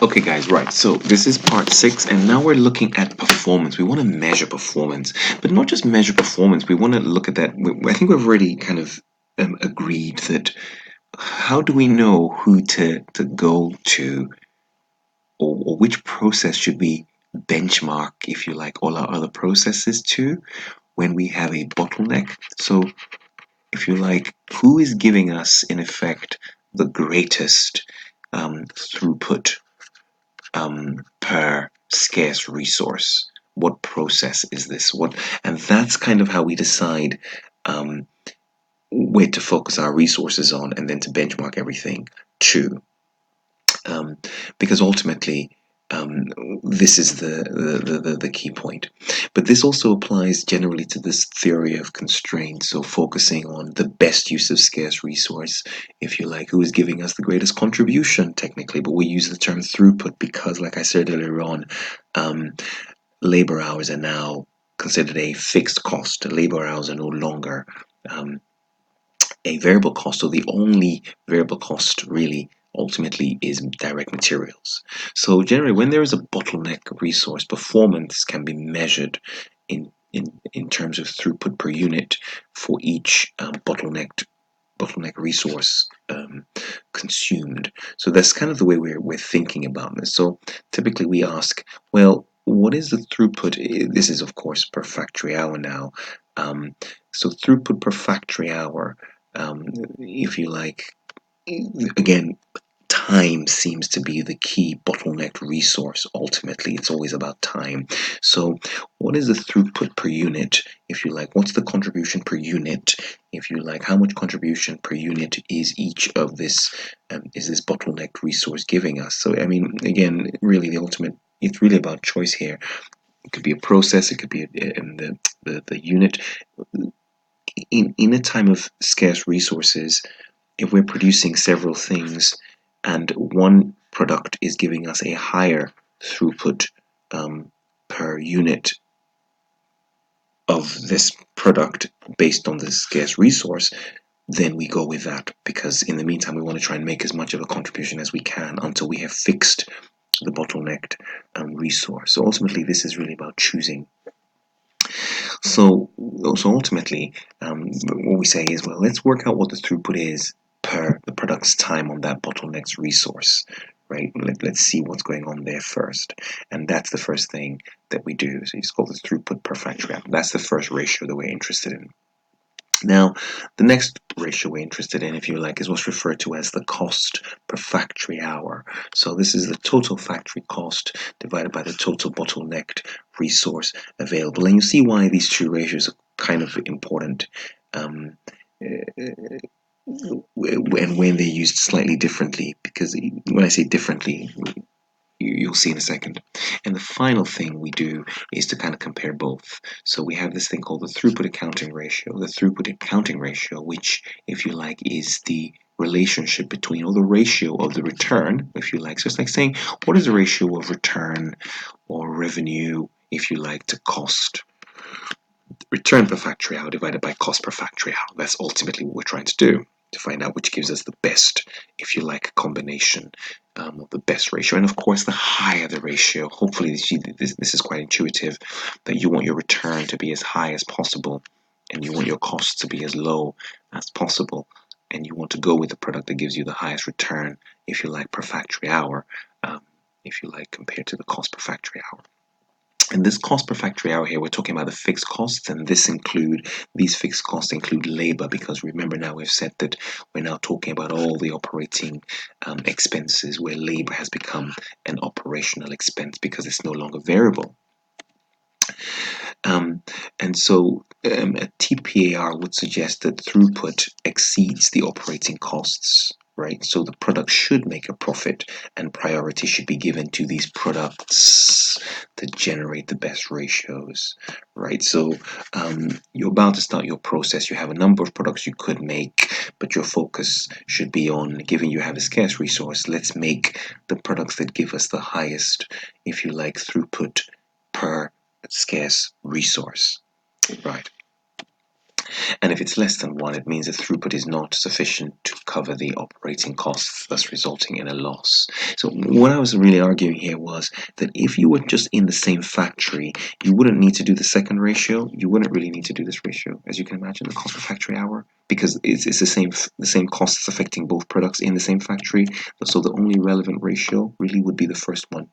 Okay, guys, right. So this is part 6, and now we're looking at performance. We want to measure performance, but not just measure performance. We want to look at that. I think we've already kind of agreed that how do we know who to go to, or which process should we benchmark, if you like, all our other processes to when we have a bottleneck? So, if you like, who is giving us, in effect, the greatest throughput per scarce resource? What process is this? And that's kind of how we decide um, where to focus our resources on, and then to benchmark everything to. Um, because ultimately, um, this is the key point. But this also applies generally to this theory of constraints. So focusing on the best use of scarce resource, if you like, who is giving us the greatest contribution technically. But we use the term throughput because, like I said earlier on, um, labor hours are now considered a fixed cost. Labor hours are no longer um, a variable cost. So the only variable cost really ultimately is direct materials. So generally, when there is a bottleneck resource, performance can be measured in terms of throughput per unit for each bottleneck resource consumed. So that's kind of the way we're thinking about this. So typically we ask, well, what is the throughput? This is of course per factory hour now. So throughput per factory hour, if you like, again, time seems to be the key bottleneck resource. Ultimately, it's always about time. So what is the throughput per unit, if you like? What's the contribution per unit, if you like? How much contribution per unit is each of this is this bottleneck resource giving us? So I mean, again, really the ultimate, it's really about choice here. It could be a process, it could be the unit. In a time of scarce resources, if we're producing several things and one product is giving us a higher throughput per unit of this product based on the scarce resource, then we go with that, because in the meantime we want to try and make as much of a contribution as we can until we have fixed the bottlenecked resource. So ultimately this is really about choosing. So ultimately, what we say is, well, let's work out what the throughput is per the product's time on that bottleneck's resource, right? Let's see what's going on there first. And that's the first thing that we do. So it's called the throughput per factory hour. That's the first ratio that we're interested in. Now, the next ratio we're interested in, if you like, is what's referred to as the cost per factory hour. So this is the total factory cost divided by the total bottlenecked resource available. And you see why these two ratios are kind of important. And when they're used slightly differently, because when I say differently, you'll see in a second. And the final thing we do is to kind of compare both. So we have this thing called the throughput accounting ratio. The throughput accounting ratio, which, if you like, is the relationship between, or the ratio of the return, if you like. So it's like saying, what is the ratio of return or revenue, if you like, to cost? Return per factory hour divided by cost per factory hour. That's ultimately what we're trying to do, to find out which gives us the best, if you like, combination of the best ratio. And of course, the higher the ratio, hopefully this is quite intuitive, that you want your return to be as high as possible, and you want your costs to be as low as possible, and you want to go with the product that gives you the highest return, if you like, per factory hour, if you like, compared to the cost per factory hour. And this cost per factory hour here, we're talking about the fixed costs, and these fixed costs include labor, because remember now we've said that we're now talking about all the operating expenses where labor has become an operational expense because it's no longer variable. And so a TPAR would suggest that throughput exceeds the operating costs, right? So the product should make a profit, and priority should be given to these products that generate the best ratios, right? So you're about to start your process. You have a number of products you could make, but your focus should be on, given you have a scarce resource, let's make the products that give us the highest, if you like, throughput per scarce resource. Right. And if it's less than 1, it means the throughput is not sufficient to cover the operating costs, thus resulting in a loss. So what I was really arguing here was that if you were just in the same factory, you wouldn't need to do the second ratio. You wouldn't really need to do this ratio, as you can imagine, the cost per factory hour, because it's the same costs affecting both products in the same factory. So the only relevant ratio really would be the first one.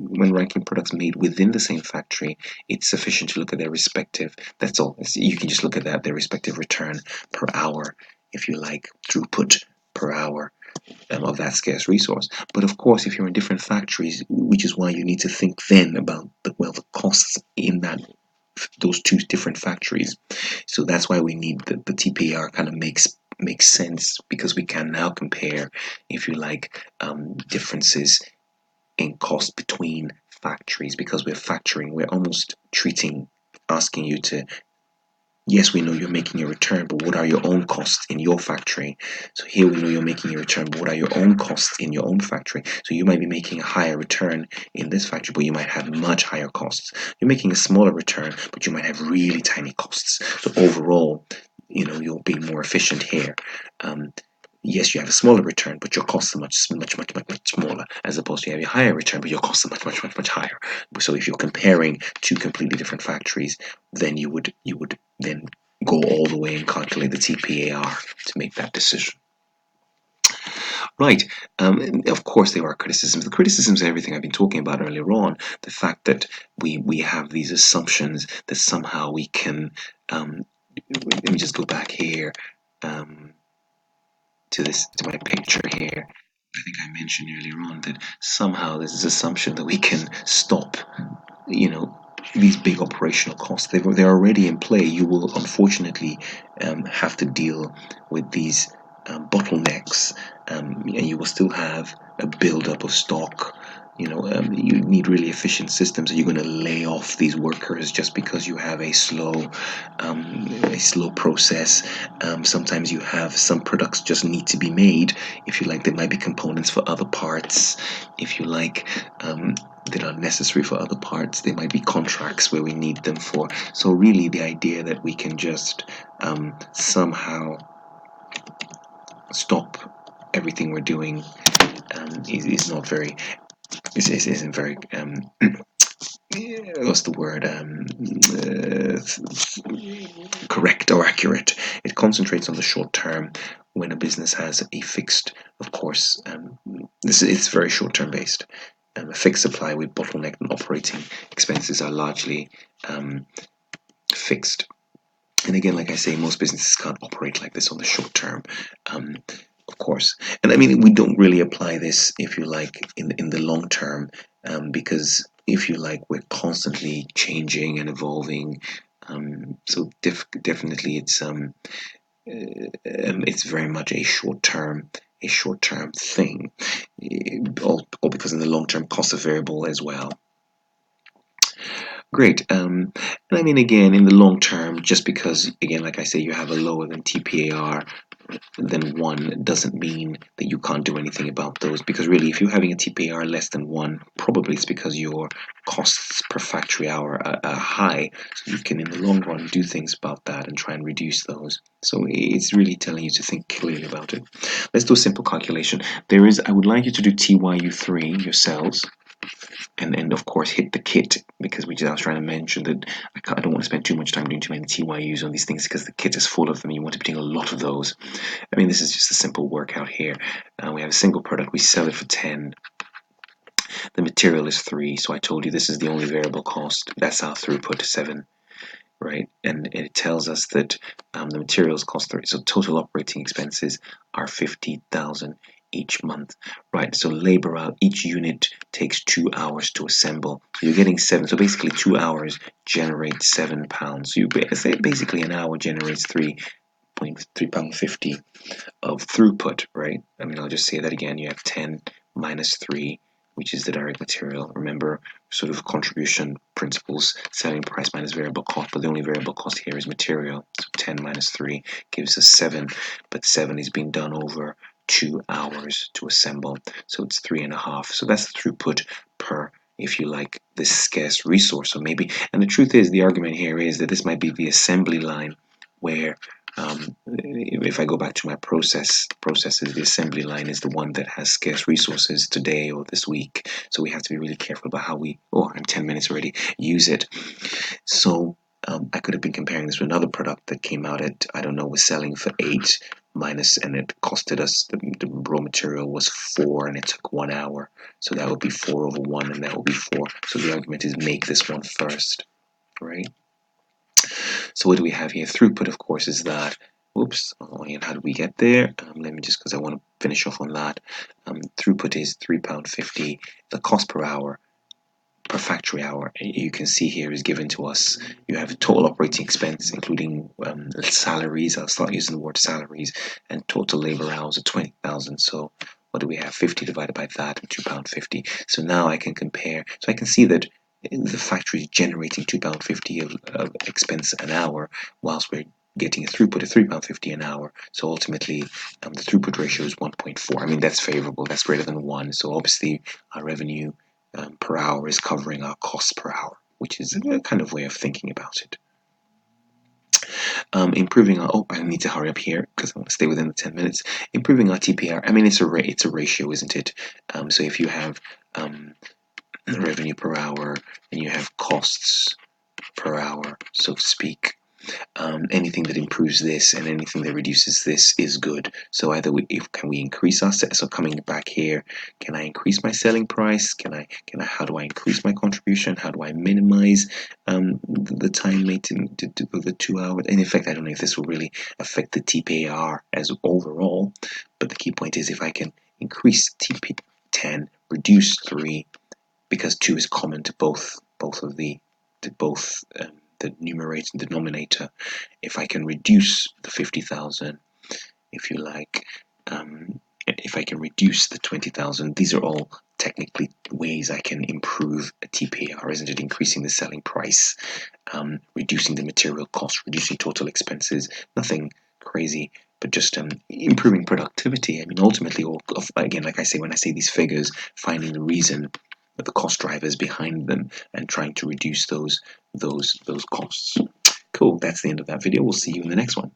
When ranking products made within the same factory, it's sufficient to look at their respective, that's all. You can just look at that, their respective return per hour, if you like, throughput per hour of that scarce resource. But of course, if you're in different factories, which is why you need to think then about the costs in those two different factories. So that's why we need the TPAR kind of makes sense, because we can now compare, if you like, differences in cost between factories, because we're almost asking you to, yes, we know you're making a return, but what are your own costs in your factory? So here we know you're making a return, but what are your own costs in your own factory? So you might be making a higher return in this factory, but you might have much higher costs. You're making a smaller return, but you might have really tiny costs. So overall, you'll be more efficient here. Yes, you have a smaller return, but your costs are much smaller, as opposed to you have a higher return, but your costs are much higher. So if you're comparing two completely different factories, then you would then go all the way and calculate the TPAR to make that decision. Right. Of course, there are criticisms. The criticisms are everything I've been talking about earlier on. The fact that we have these assumptions that somehow we can. Let me just go back here. To my picture here. I think I mentioned earlier on that somehow there's this assumption that we can stop, you know, these big operational costs. They're already in play. You will unfortunately have to deal with these bottlenecks, and you will still have a buildup of stock. You need really efficient systems. Are you going to lay off these workers just because you have a slow process? Sometimes you have some products just need to be made. If you like, there might be components for other parts. If you like, that are necessary for other parts. There might be contracts where we need them for. So really, the idea that we can just somehow stop everything we're doing is not very. Isn't very. What's the word? Correct or accurate. It concentrates on the short term when a business has a fixed, of course, it's very short term based. A fixed supply with bottleneck and operating expenses are largely fixed. And again, like I say, most businesses can't operate like this on the short term, of course. And I mean, we don't really apply this, if you like, in the long term, because if you like, we're constantly changing and evolving. So definitely, it's very much a short term thing, all because in the long term costs are variable as well. Great. And I mean, again, in the long term, just because, again, like I say, you have a lower than TPAR than 1 doesn't mean that you can't do anything about those. Because really, if you're having a TPAR less than 1, probably it's because your costs per factory hour are high. So you can, in the long run, do things about that and try and reduce those. So it's really telling you to think clearly about it. Let's do a simple calculation. I would like you to do TYU3 yourselves. And of course hit the kit, because I was trying to mention that I don't want to spend too much time doing too many TYUs on these things, because the kit is full of them. You want to be doing a lot of those. I mean, this is just a simple workout here. We have a single product. We sell it for 10. The material is 3. So I told you this is the only variable cost. That's our throughput, 7. Right, and it tells us that the materials cost 30. So total operating expenses are 50,000 each month. Right, so labor out, each unit takes 2 hours to assemble. So you're getting 7. So basically, 2 hours generates £7. So you say basically an hour generates £3.50 of throughput. Right. I mean, I'll just say that again. You have 10 minus 3, which is the direct material. Remember, sort of contribution principles, selling price minus variable cost, but the only variable cost here is material. So 10 minus 3 gives us 7, but 7 is being done over 2 hours to assemble. So it's 3.5. So that's the throughput per, if you like, this scarce resource. So maybe, and the truth is, the argument here is that this might be the assembly line where if I go back to my processes, the assembly line is the one that has scarce resources today or this week. So we have to be really careful about how we, oh, I'm 10 minutes already, use it. So I could have been comparing this with another product that came out at, I don't know, was selling for 8 minus, and it costed us, the raw material was 4 and it took 1 hour. So that would be 4 over 1 and that would be 4. So the argument is make this one first, right? So what do we have here? Throughput, of course, is that. Oops, oh, and how do we get there? Let me just, because I want to finish off on that. Throughput is £3.50. The cost per hour, per factory hour, you can see here is given to us. You have total operating expense, including salaries. I'll start using the word salaries, and total labor hours of 20,000. So what do we have? 50 divided by that, and £2.50. So now I can compare. So I can see that the factory is generating £2.50 of expense an hour, whilst we're getting a throughput of £3.50 an hour. So ultimately, the throughput ratio is 1.4. I mean, that's favorable. That's greater than 1. So obviously, our revenue per hour is covering our costs per hour, which is a kind of way of thinking about it. Improving our, oh, I need to hurry up here because I want to stay within the 10 minutes. Improving our TPAR, I mean, it's a ratio, isn't it? So if you have revenue per hour and you have costs per hour, so to speak, anything that improves this and anything that reduces this is good. So either can we increase our so coming back here, can I increase my selling price? How do I increase my contribution? How do I minimize the time made to the 2 hours? In effect, I don't know if this will really affect the TPAR as overall, but the key point is if I can increase TP10, reduce 3, because 2 is common to both of the numerator and denominator. If I can reduce the 50,000, if you like, if I can reduce the 20,000, these are all technically ways I can improve a TPAR, isn't it? Increasing the selling price, reducing the material cost, reducing total expenses, nothing crazy, but just improving productivity. I mean, ultimately, again, like I say, when I say these figures, finding the reason, the cost drivers behind them, and trying to reduce those costs. Cool, that's the end of that video. We'll see you in the next one.